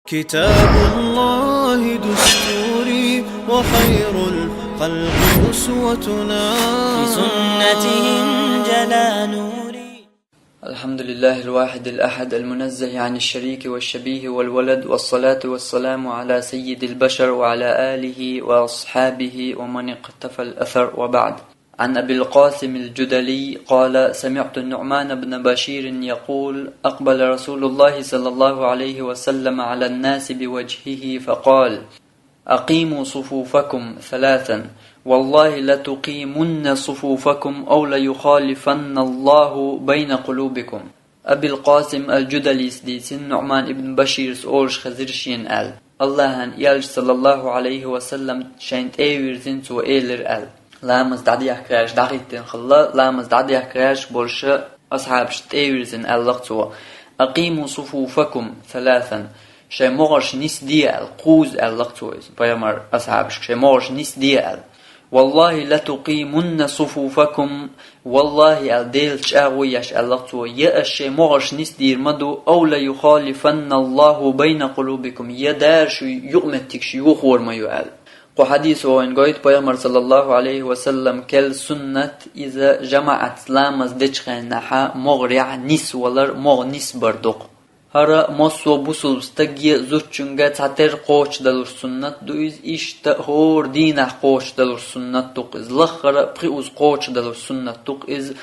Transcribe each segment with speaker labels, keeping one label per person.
Speaker 1: كتاب الله دستوري وخير الخلق أسوتنا
Speaker 2: في سنته جلا نوري.
Speaker 3: الحمد لله الواحد الأحد المنزه عن الشريك والشبيه والولد، والصلاة والسلام على سيد البشر وعلى آله وأصحابه ومن اقتفى الأثر، وبعد. عن أبي القاسم الجدلي قال: سمعت النعمان بن بشير يقول: أقبل رسول الله صلى الله عليه وسلم على الناس بوجهه فقال: أقيموا صفوفكم ثلاثا، والله لتقيمن صفوفكم أو ليخالفن الله بين قلوبكم. أبي القاسم الجدلي سديسن نعمان ابن بشير سؤولش خزرشين آل الله يالج صلى الله عليه وسلم شانت ايويرزين سو ايلر آل لامز دعدي احكراش دعيتين خلا لامز دعدي احكراش بولش أصحاب شت ايويرزين آل لغتوا. أقيموا صفوفكم ثلاثا، شي مغرش نس ديال قوز آل لغتوز بيامر أصحاب شي مغرش نس ديال والله لتقيمن صفوفكم، والله الديلش أغويش اللغتو يأشي مغرش نسدير مدو أو ليخالفن الله بين قلوبكم يدارش يؤمتكش يخور ما يؤل. قو حديث وين قويت بيامر صلى الله عليه وسلم كل سنة إذا جمعت لامز ديشخين نحا مغرع نس ولر مغ نس بردق هرا مصو بوسل استجي زوجنجا تعتر قوش دلور سنة دويز إشتا هور دينه قوش دلور سنة تقز لخرا بخيوز قوش دلور سنة تقز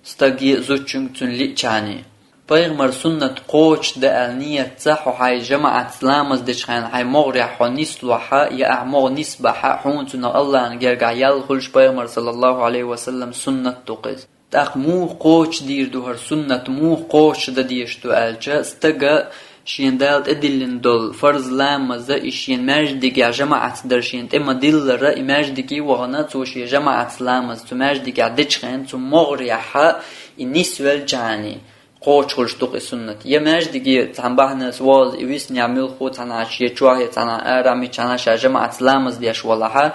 Speaker 3: استجي زوجنج تنلي چاني بيغمر سنة قوش دالنية تسحو حي جماعة سلامز ديشخان حي مغرع حو نسلوحا يا أعمغ نسبحا حونتنا الله نجرقع يالخلش بيغمر صلى الله عليه وسلم سنة تقز تاق مو قوش دير دوهر سنة مو قوش دا ديشتو ألجا استقا شين دالت ادلين دول فرز لامزا إشين ماجدقي جماعة درشين اما دل رأي ماجدقي وغنا توشي جماعة لامز تو ماجدقي ديشخين تو مغريحا النسوال جاني قوش خلش دوق السنة يا ماجدقي تنبحنا سواز إويس نعمل خو تنعش يتواهي تنع آرامي تنعش جماعة لامز ديش والله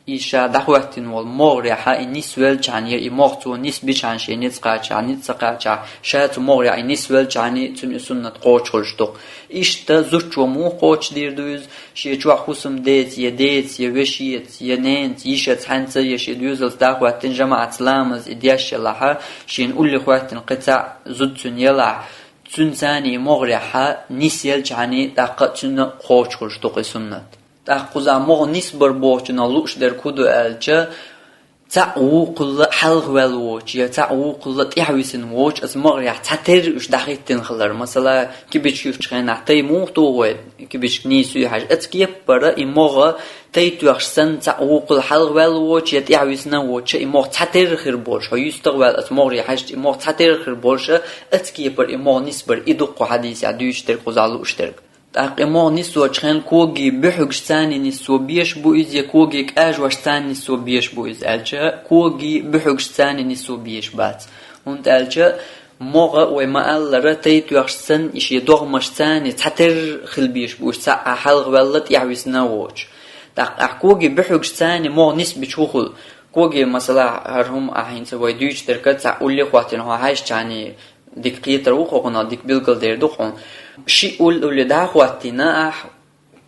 Speaker 3: إيشا دخوتين والمغريحة النسوال جاني إموختو نسبي جانشي نتسقاچا نتسقاچا شاتو مغريحة النسوال جاني تم سنة قوش خلشتوق إشتا زوجو مو قوش دير دوز شيچوا خصم ديت يديت يوشيت ينينت يشت حنت يشي دوزل دخوتين جماعة لامز إدياش لها شين أولي خواتين قطع زوجتون يلع تنساني مغريحة نسيال جاني دقاتين قوش خلشتوق سنة تأخذ مغ نسبر بوچنا لوش در كودو ألجا تعو كل حلق والوچ يا تعو كل تحويسن وچ از مغريح تعتر اش دخيتن خلر مثلا كيبيش يفشخين حتى موتو وين كيبيش نيسو حاجه اتكيب برا امغ تيتو يخسن تعو كل حلق والوچ يا تحويسن وچ امغ تعتر خير بولش يستقبل از مغريح حاجه امغ تعتر خير بولش اتكيب بر امغ نسبر ادق حديث عدوش در قزالو اشترك تاقيمو نسو چخن كوغي بحوغشتاني نسو بيش بويز يكوغي كاجوشتاني نسو بيش بويز الجا كوغي بحوغشتاني نسو بيش بات هونت الجا موغا وما ألا رتيت يخشتن إشي دوغمشتاني تحتر خل بيش بويش ساعة حلغ ولت يعويسنا ووش تاق كوغي بحوغشتاني موغ نسبي شوخل كوغي مثلا هرهم أحين سوي دوش تركت ساقولي خواتين هو هايش جاني ديك قيتر وخوخنا ديك بيلقل دير دوخون شي أول دا خواتينا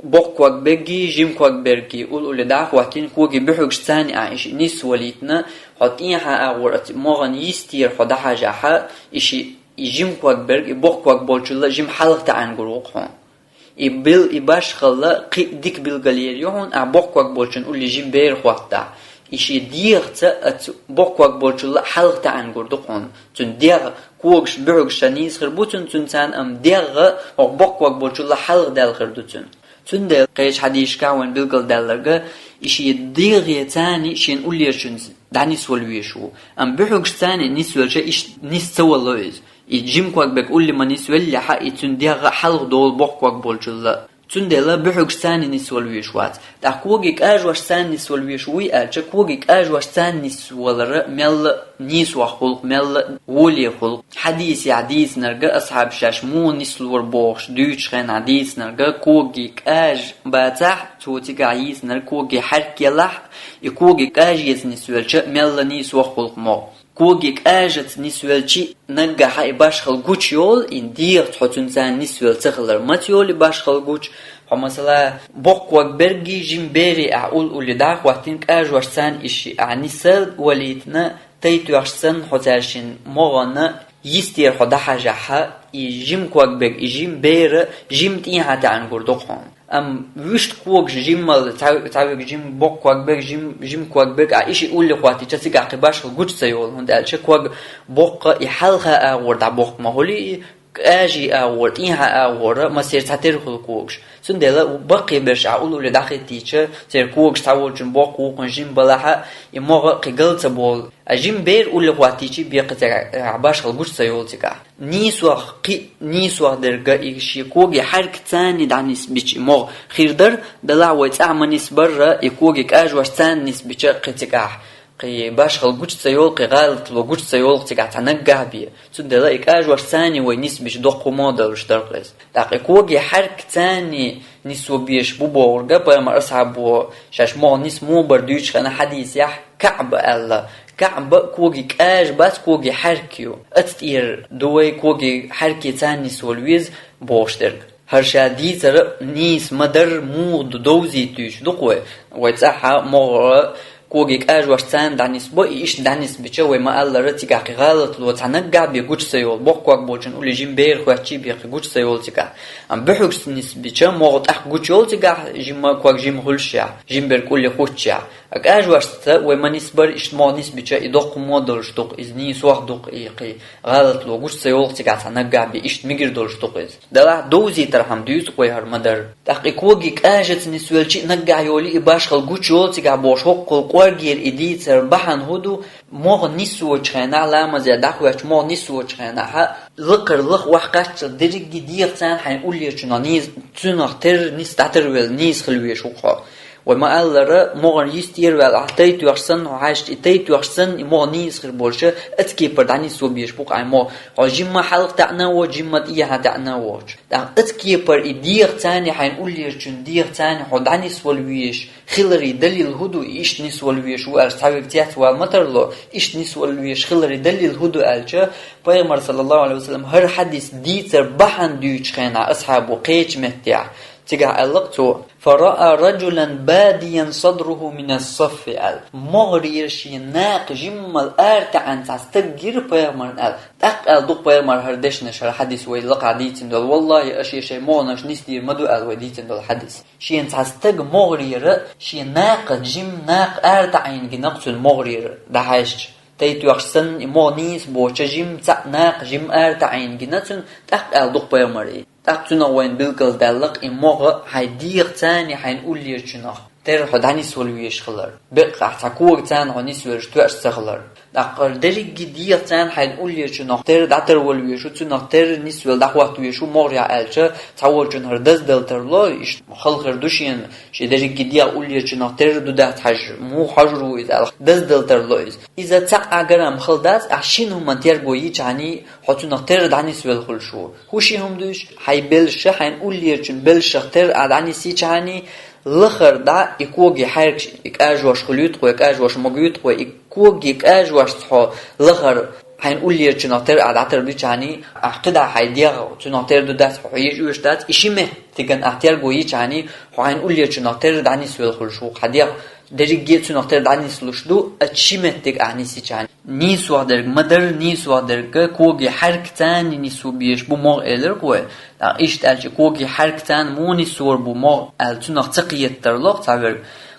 Speaker 3: بوك وق بيجي جيم وق بيرجي أول دا خواتين كوجي بحوجش ثاني عايش نيس وليتنا حطين حا أورت مغن يستير حدا حاجة حا إشي جيم وق بيرجي بوك وق بولشلا جيم حلق تعن جروقهم يبل يباش خلا ديك بالجالير يهون بوك وق بولشن أول جيم بير خواتا إشي دير تأت بوك وق بولشلا حلق تعن جروقهم تون دير كوغش بحوجش نيس خربوتن تون تان دير أو بوك وق بولشلا حلق دال خردوتن تون دل قيش حديش كاون بالقل دلرجة إشي ديغي تاني شين أوليرشون دعني سولويشو بحوجش تاني نسولش إيش نسوى لويز يجيم كوك بك أولي ما نسول لحق تون ديغ حلق دول بوك وق بولشلا تون دل بحوجش تاني نسولويشوات دا كوغيك أجوش تاني نسولويشوي ألش كوغيك أجوش تاني نسولر مل نيسوا خلق مل ولي خلق حديث نرجع أصحاب شاش مو نسلور بوش دوش خين حديث نرجع كوغيك أج باتح توتي عيس نر كوغي حرك يلح يكوغيك أج يسنسولش مل نيسوا خلق مو كوجيك آجت نسوالشي نجا حي باش خلقوش يول إن دير تحطون سان نسوال تخلر ماتيول باش خلقوش فمثلا بوك برجي جيمبيري أقول أولي داك وقتين آج وشسان إشي أعنيسل وليتنا تيتو وشسان حتاشين مغانا يستير حدا حاجة حا يجيم كوك برج يجيم بير جيم تين حتى عن قردوقهم وشت كوك جيم تعوج جيم بوك كوك برج جيم كوك برج إيش يقول لخواتي تسيق عقباش الجوج سيول هند قالش كوك بوك يحلها أورد عبوك ما هولي أجي أورد إنها أورد ما سير تعترف الكوكش سندلا وبقي برش أقوله لداخل تيجا سير كوكش تعود جنبوك كوك جيم بلاها يمر قجل تبول أجيم بير أقول لخواتي بيقطع عباش الجوج سيول تكا نيسوا درجة إيش يكوجي حركة ثاني دعنيس بيش مر خير در دلع ويتعمنيس برا يكوجي كأجواش ثاني بيش قتكا قي باش خلقوش سيول قي غالط لوجوش سيول تقع تنجح بيه سندلا إكاجواش ثاني وينيس بيش دقو مودل وشترقس داقي كوجي حركة ثاني نسوا بيش بورجا بما أصحابه شاش مو نس مو بردوش خنا حديث يح كعب الله كعب كوجي كاج بس كوجي حركيو أتطير دوي كوجي حركة ثاني سولويز بوشترق هرشادي تر نيس مدر مود دوزي توش دقوة ويتصحى مغرى كوجيك أجواش تان دانيس بو إيش دانيس بيشوي ما الله رتيجا غلط لو تنجع بيجوش سيول بوقك بوجن أولي جيم بير خواتشي بيجوش سيول تيجا أم بحوش نيس بيشة موت جوش يول تيجا جيم كوك جيم هولشيا جيم بير كل خوتشيا أجواش تا وما نسبر إيش ما نيس بيشة يدق مودلش دق إزني سواق دق إيقي غلط لو جوش سيول تيجا تنجع بإيش ميجر دولش دق إز دلا دوزي ترهم ديوس قوي هرمدر تحقي كوجيك أجت نسوالشي نجع يولي باش خلقوش يول تيجا باش حق وارجير إديت بحن هدو مغ نسوا تشخينا لما زي داخوش مغ نسوا تشخينا ها ذكر لخ وحقات درج دير تان حنقول لي شنو نيز تنختر نستعتر والنيز خلويش وقا وما قال لرا مغ يستير والعتيت يحسن وعاشت إتيت يحسن مغ نيز خير بولشة أتكي برداني سو بيش بوق عي مغ جيما حلق تاعنا وجيما إياها تاعنا وج أتكي بر إدير تاني حنقول لي شنو دير تاني حداني سولويش خلري دليل هدو إيش نسولويش وأرتاوي بتاعت والمطرلو إيش نسولويش خلري دليل هدو ألجا بيغمر صلى الله عليه وسلم هر حديث ديتر بحن ديوش خينا أصحابه قيج مهتع تقع ألقتو فرأى رجلا باديا صدره من الصف مغرير شيناق جمال أرتعن تستجير بيغمر تقل دوق بيغمر هردش نشر حديث ويلقى ديتن دول والله أشي شي مونش نسدير مدو وديتن دول حديث شين تستج مغرير شيناق جمناق أرتعين جنقص المغرير دهاش تيتو يحسن مونيس بوچ جيم تناق جيم أرتعين جنتن تقل دوق بيغمر تقتنا وين بالكل دلق إمغة هيدير تاني حنقول لي شنو تر حداني سولويش خلر بقى تكور تان عني سولش توش سخلر دقر دلق دير تان حنقول لي شنو تر داتر ولويشو تنا تر نسول دقوات ويشو موريا ألشة تقول جنهر دز دلتر لا إيش خلق دوشين شيء دلق دير أقول لي شنو تر دودات حج مو حجرو إذا دز دلتر لا إذا تق أجرام خلدات عشانهم من ترجوي يعني حطونا تر دعني سول خلشو هوشيهم دوش حيبلش حنقول لي شن بلش تر أدعني سيج يعني لخر دا يكوجي حرك إكاجواش خليط قو إكاجواش مجيط قو يكوجي إكاجواش صح لخر حنقول لي تناطر عداتر بيش يعني أعتقد حيديا تناطر دودات حيجوش دات إشي مه تكن أعتير جويش يعني حنقول لي تناطر دعني سوال خلشو حديا درجة تناطر دعني سلوشدو أشي مه تك أعني سيج يعني نيسوا درج مدر نيسوا درج كوجي حرك تاني نيسوا بيش بمر إلر قوي إيش تالش كوجي حرك تان مو نيسوا بمر التناق تقية ترلق تعبر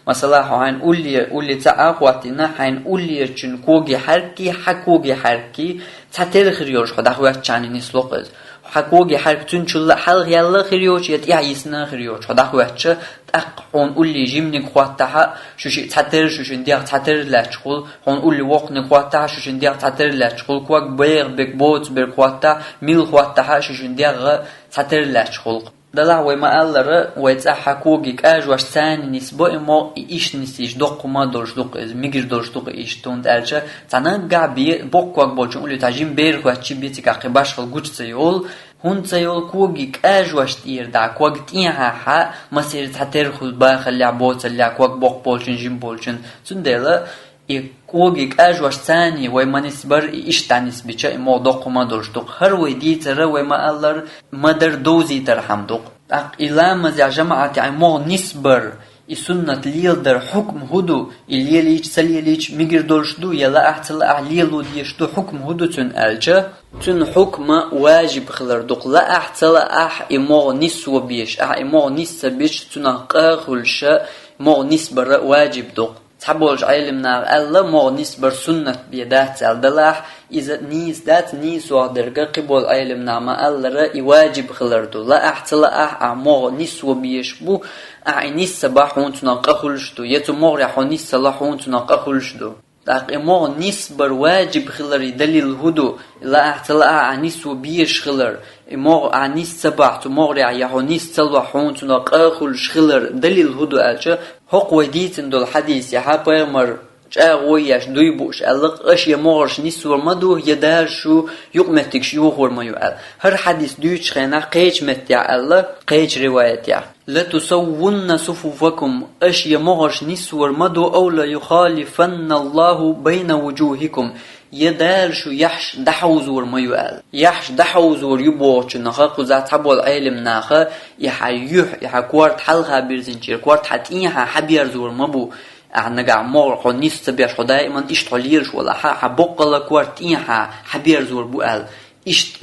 Speaker 3: مثلا حنقول لي تعاقواتنا حنقول لي چن كوجي حركي حكوجي حركي تعتر خريوش خدا خوات چاني نسلوقز حكوجي حركتون چل حلق يلا خريوش يتيع يسنا خريوش خدا خوات چ تقون قول لي جيمني خواتها شوشي تعتر شوشن ديق تعتر لا تقول حنقول لي وقن خواتها شوشن ديق تعتر لا تقول كوك بيغ بك بوت بر خواتها ميل خواتها شوشن ديق تعتر لا تقول دلع وما قال ويتصح كوجيك أجواش ثاني نسبة إما إيش نسيج دق ما دورش دق إز ميجر دورش دق إيش توند ألشة تناقع بي بوك وق بولشون قولي تاجين بير خواتشي بيتك عقباش خلقوش سيول هون سيول كوجيك أجواش تير دا كوج تيها حا مسير تحتر خلبا خلي عبوت اللي كوج بوك بولشون جيم بولشون تندلا يكوجك أجوش ثاني وما نسبر إيش تانيس بيشا إمو دوق ما دولشتوق هر ويدي ترى وما ألر مدر دوزي ترحم دوق إلامز يا جماعة إمو نسبر السنة ليل در حكم هدو الليليج سليليج ميجر دولشدو يلا أحتل أعليلو ديشدو حكم هدو تن ألجا تن حكم واجب خلر دوق لا أحتل إمو نسو بيش إمو نس بيش تن قاخلش مو نسبر واجب دوق تحبولج علمنا الله مو نسبر سنة بيدات الدلاح إذا نيس دات نيس وادرقا قبول علمنا ما الله رأي واجب خلردو لا أحتل مو نسو بيشبو نيس سباحون تناقخلشدو يتو مغرحو نيس صلاحون تناقخلشدو مو نسبر واجب خلر دليل هدو لا أحتل نسو بيش خلر مو نيس سباح مغرح يحو نيس صلاحون تناقخلش خلر دليل هدو ألجا حق وديتن دول حديث يحا مر وياش دويبوش ألق أش يمارش نسور مدو يدارشو يقمتكش يوخور ما يقال هر حديث دويش خينا قيش متيع الله قيش روايتيع لا تسوون صفوفكم أش يمارش نسور مدو أو لا يخالفن الله بين وجوهكم يدارشو يحش دحوزور ما يقال يحش دحوزور يبوش نخا قزات حبول علم ناخا يحا كوارت حلقها بيرزنشير كوارت حتيها حبير زور مبو نجع مور قنيس تبيش دائما إشتغليرش ولا حبقلا كوارتيها حبير زور بقال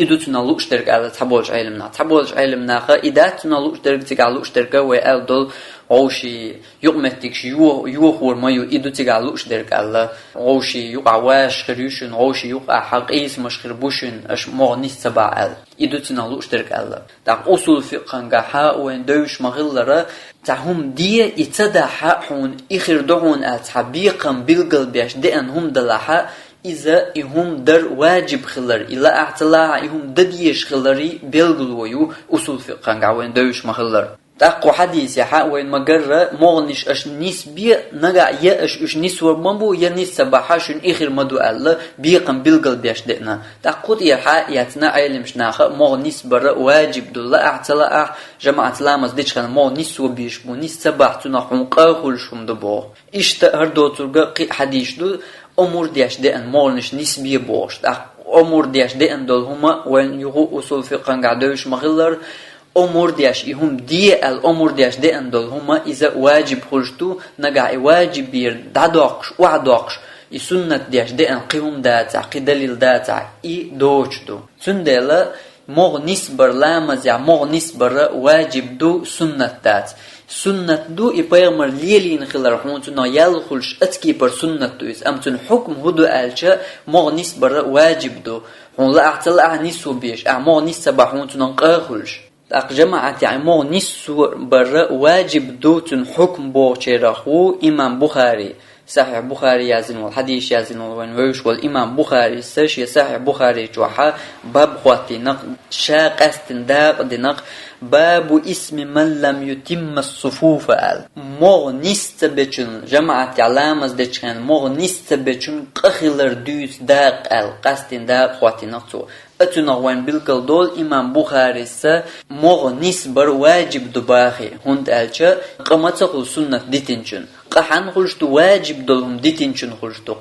Speaker 3: إدوتنا لوشترك على تحبولش علمنا خا إداتنا لوشترك تقال لوشترك وقال دول عوشي يقمتكش يوخور ما إدوتك على لوشترك على عوشي يقع واش خريوشن عوشي يقع حق مش خربوشن أش مغنيس تبع إدوتنا لوشترك على تاع أصول فقه جحا وين دوش مغلرة تاهم دي يتدحا حون إخر دعون أتحبيقا بالقلبيش دئن هم دلحا إذا إهم در واجب خلر إلا اعتلاع إهم دديش خلري بيلغلويو أصول فقه وين دوش مغلر تاقو حديث يحا وين مقرر مغنش اش نسبي نقع يا اش نسور مبو يا نسبحاشن اخر مدو الله بيقم بالقلب بيش دئنا تاقوت يحا ياتنا علمش ناخا مغنس برا واجب دولا اعتلاع جماعة لامز ديشخان مغنسو بيشبو نسبحتنا حنقاخل شم دبو اشتا هردو ترقى حديث دو امور ديش دئن مغنش نسبي بوش امور ديش دئن دول هما وين يغو اصول فقه قعدوش مغلر امور ديش يهم دي الامور ديش دي اندول هما اذا واجب خرجتو نقع واجب بير دادوقش وعدوقش السنة ديش دي ان قيوم داتع قدليل داتع دوش دو سندلا مغ نسبر لامز مغ نسبر واجب دو سنة دات سنة دو يبيغمر ليلين خلال حونتنا يالخلش اتكي بر سنة دو امتن حكم هدو الشا مغ نسبر واجب دو هون لا اعتلع نسو بيش مغ نسبر حونتنا نقاخلش جماعة مو نسو برا واجب دوتن حكم بوشيرخو إمام بخاري صحيح بخاري يازن والحديث يازن والويش والإمام بخاري سش صحيح بخاري جوحا باب خواتي نق شاق استنداق دنق باب اسم من لم يتم الصفوف مو نستبچن جماعة علامز دچن مو نستبچن قخلر دوس داق قستنداق خواتي نقصو اتنا وين بالقل دول امام بخاري سا مغ نسبر واجب دباخي هند الچا قمتقل سنة ديتنچن قحن خلشتو واجب دولهم ديتنچن خلشتو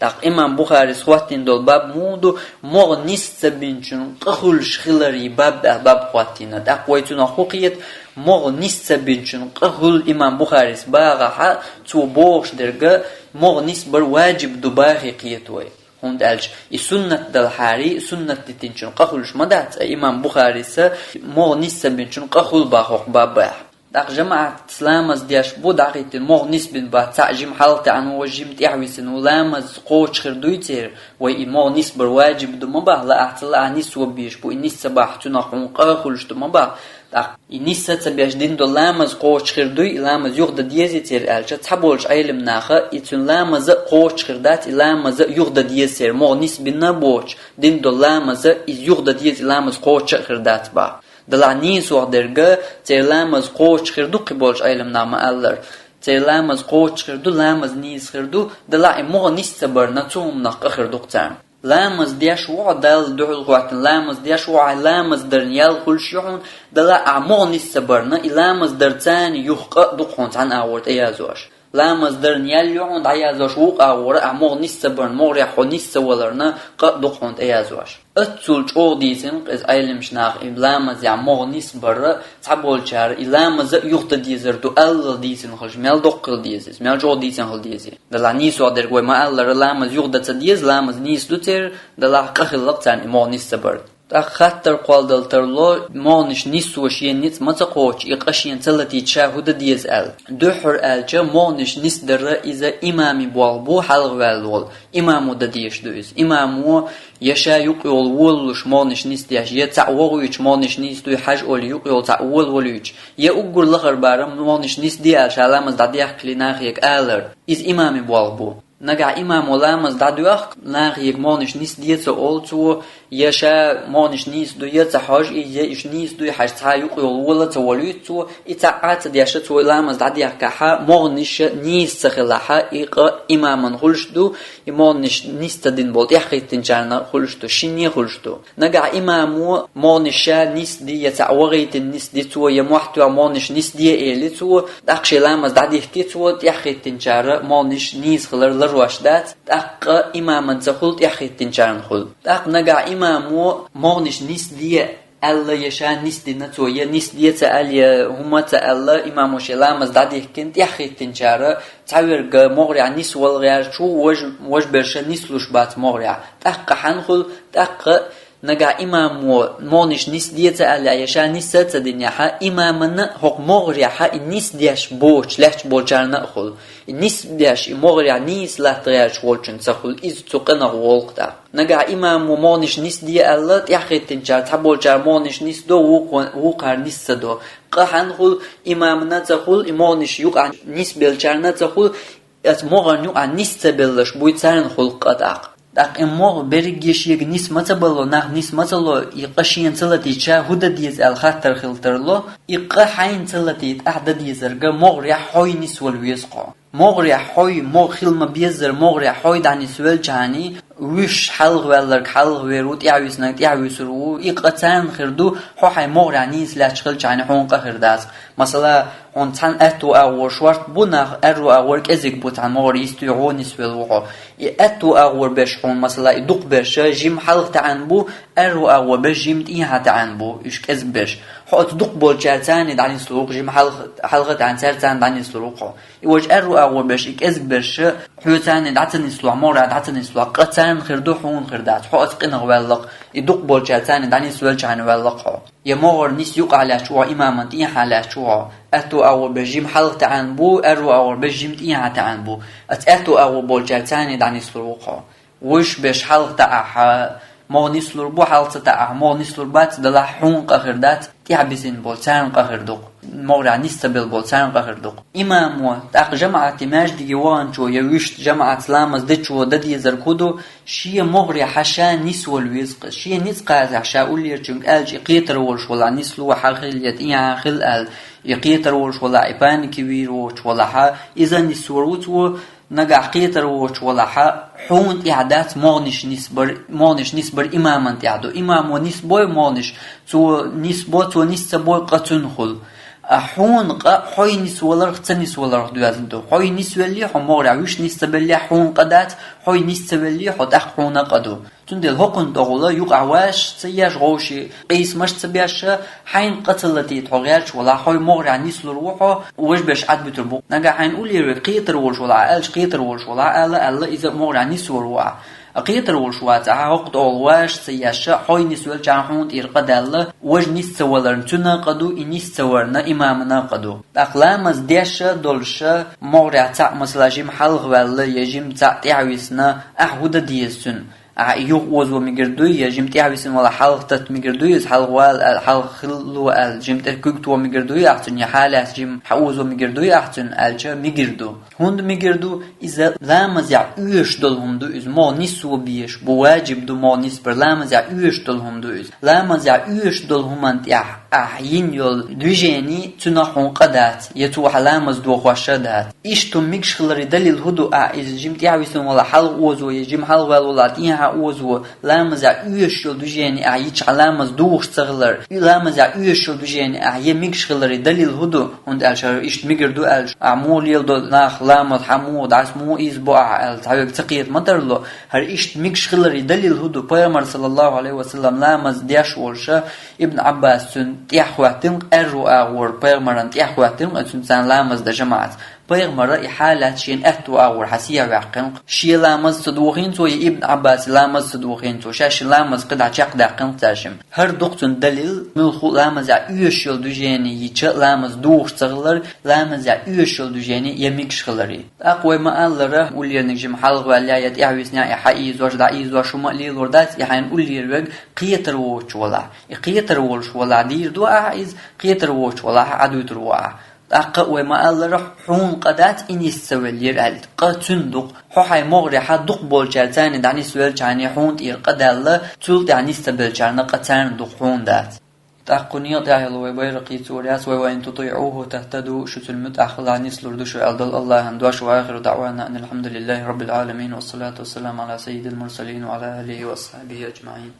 Speaker 3: تاق امام بخاري خواتين دول باب مودو مغ نسبنچن قخلش خلري باب خواتين تاق ويتنا خوقيت مغ نسبنچن قخل امام بخاري باغا تو بوش درگا مغ نسبر واجب دباخي قيتوي هند ألج السنة دلحاري سنة تتنشن قخلش مدات إمام بخاري سا مغ نسبنشن قخل باخوق باباح داق جماعة سلامز دياش بو داقيت المغ نسبن با تعجم حالتي عنو وجمت إحويسن ولامز قوش خردويتير وي المغ نسبر واجب دو مباه لا اعتلاع نسو بيش بو إنس سباحتنا حون قخلش دو مباه داق إنس تبيش دين دو لامز قوش خردوي لامز يغد ديزي تير ألجا تحبولش علم ناخا إتن لامز قوش خردات لامز يغد ديزي مغ نسبن نبوش دين دو لامز يغد ديزي لامز قوش خردات با دلع نيس وغدرگا تير لامز قوش خردو قبولش علم ناما ألر تير لامز قوش خردو لامز نيس خردو دلع مغ نستبر نتوم نق خردو قتان لامز دياش وعدال دعو الغواتن لامز دياش لامز درنيال كل شيحون دلع مغ نستبرنا لامز درتان يحقق دقون عن أورد إيازوش لامز درن يليون عيازوش وقع ورا مور نسبرن مور يحو نسولرنا قدقون ايازوش اتسول جوديسن از ايلمش ناخ لامز يا مور نسبر تعبول شار لامز يخت ديزر دو ال ديسن خش مال دقل ديزس مال جوديسن هل ديزي دلا نيسو در گوي ما ال لامز يخت ديز لامز نيس دوتر دلا قخلق تان مور نسبر خاطر قالدل ترلو مونش نسوش ينيت متقوش يقشين تلتي تشاهد ديز ال دحر الجا مونش نسدر إذا إمامي بوالبو حلغ والول إمامو دديش دوز إمامو يشا يقول ولش مونش نسديش يتعوغيش مونش نسدو حاج أولي يقول تعول وليش يأقر لغر بارم مونش نسدي الشالامز داديح كليناخيك آلر إذ إمامي بوالبو نجا إمام ولامز دادوخ ناخيك مونش نس ديت أولتو يشا مونش نس دو يتحاج إيش نس دو حاج تايق ولا توليتو إتعات ديشت ولامز داديخ كحا مونش نس خلاها إق إمام خلش دو مونش نس تدين بول يحكي تنجرنا خلش دو شني خلش دو نجا إمامو مونش نس دي يتعوغيت النس دي تو يمحتو مونش نس دي إلتو دقش لامز داديخ كتو يحكي تنجر مونش نس خلر رواشدات دق إمام تخلط يحيتين شان خل دق نجا إمامو مغنش نس دي الله يشان نس دي نتويا نس دي تألي هما تألا إمامو شلامز داديه كنت يحيتين شارة تعبير مغرع نس والغير شو وج برشا نس لشبات مغرع دق حنخل دق نجا إمامو مونش نس دي تألي يشان نس تدنيا ها إمامنا هق مغرع ها النس ديش بوش لحش بوشار نأخل النس ديش مغرع نس لا تغيرش والشن تخل إذ تقنا غولقتا نجا إمامو مونش نس دي ألا يحيتين شار تبولشار مونش نس دو وقار نس دو قحنخل إمامنا تخل مونش يقع نس بلشارنا تخل مغر يقع نس تبلش بويتسارن خلق أداق داق امور بريجيش يك نس متبلو ناخ نس متلو يقشين تلتي تشا هدا ديز الخاطر خلترلو يق حين تلتي احد ديزرغ مغري حوي نس والويسقو مغري حوي مو خلما بيزر مغري حوي داني سوال جاني وش حلغ والرك حلغ ويروت يعويسنك يعويسرو يقتان خردو حو حي مغري نيس لا تشغل جاني حون قهرداس مثلا هون تان اتو اور شوارت بونا ارو اورك ازيك بوتان مغري يستيعو نس والوقو اتو اور بش هون مثلا يدق بش جيم حلغ تعن بو ارو اور بش جيم تيها تعن بو يش كز بش حو تدق بول جاتان داني سلوق جيم حلغ تعن سرتان داني سلوقو يوج ارو اور بش كز بش حوتان دعتني سلوع مغري دعتني سلوع قتان خردو حون خردات حو اتقن غوالق يدق بول جاتان داني سوال جان والق يمغر نس يقع على شو إماما تيح على شو أتو أو بجيم حلق تعن بو أرو أو بجيم تيح تعن بو أتو أو بولجاتاني دعني سلوقه وش بش حلق تعها ما نسلر بو حلق تعها ما نسلر بات دلا حون قهردات تيح بسين بولتان قهردوق مغرع نستبل بولتان قهردوق إمامو تاق جماعة ماج دي وانشو يوشت جماعة لامز دتشو ددي زركودو شي مغرع حشا نسو الوزق شي نسقاز حشا أولي رجنك ألج يقيتر ولش ولا نسلو حاخليت إيا خل أل يقيتر ولش ولا عبان كبير وش ولا حا إذا نسوروتو نجا قيتر وش ولا حا حون إعداد مونش نسبر إماما تعدو إمام ونسبوي مونش تو نسبوي قتنخل حون حوي نسولر تنسولر دوازندو حوي نسولي حمورع وش نسبلي حون قدات حوي نسبلي حد حون قدو تندل هقن دغولا يقع واش تياش غوشي قيس مش تبياش حين قتلتي تغيرش ولا حوي مورع نسلر وحو وش باش عد بتربو نجا حين قولي قيتر وش ولا ألش قيتر وش ولا ألا إذا مورع نسور وع قيتر وشوات عقد أولواش سياشة حوي نسول جاهون إرقد الله وج نسولرن تناقدو إنسورنا إمامنا قدو أقلامز ديشة دولشة مورع تاع مسلاجيم حلغ والله يجيم تاع تعويسنا أحود ديسن يوق وزو ميجردوي يجيم تعويسن ولا حلغ تت ميجردوي حلغ وال حلغ خلو ال جيم تركوك تو ميجردوي أحسن يحالة جيم حوزو ميجردوي أحسن الجا ميجردو هند ميجردو إذا لامز يعيش دلهم دو إز ما نسو بيش بواجب دو ما نسبر لامز يعيش دلهم دو إز لامز يعيش دلهم أنت أحين يول دوجيني تنحون قدات يتو حلامز دو خوشدات إشتو ميكش خلري دليل هدو إز جيم تيعويسون ولا حل أوزو يجيم حل ولا تيها أوزو لامز أيش يول دوجيني أعيش علامز دوش تغلر لامز أيش يول دوجيني أعي ميكش خلري دليل هدو هند ألشر إشت ميكر دو ألش عمول يلدو ناخ لامز حمود عسمو إزبو أعل تعيق تقير مدرلو هر إشت ميكش خلري دليل هدو بيامر صلى الله عليه وسلم لامز ديش ورشا ابن عباس سن تيحواتن أرو أغور بيامران تيحواتن أنسن سان لامز دا جماعت بيغمر إحالات شين أتو أغور حسيا وعقن شي لامز صدوخين تو ابن عباس لامز صدوخين تو شاش لامز قدع چقدا قن تاشم هر دقتن دليل ملخو لامز أيش يل دوجيني يچ لامز دوخ تغلر لامز أيش يل دوجيني يميكش خلري أقوى ما ألره وليرنك جم حلق ولايات إعويسنا إحايز وش دعيز وش مقليل وردات إحاين وليروغ قيتر ووش ولا قيتر ووش ولا دير دو أعيز قيتر ووش ولا عدو تروع أقوى ما ألره حون قدات إني سوالير ألت قتندق حوحي مغري حدق بولشالتاني دعني سوال جاني حون تير قدالله تول دعني استبلشالنا قتان دق حون دات تأقنية تعالى ويبيرقي سورياس وإن تطيعوه تهتدوا شتل متأخل عن يسلر دشو ألدل الله هندواش وآخر دعوانا أن الحمد لله رب العالمين والصلاة والسلام على سيد المرسلين وعلى آله وصحبه أجمعين.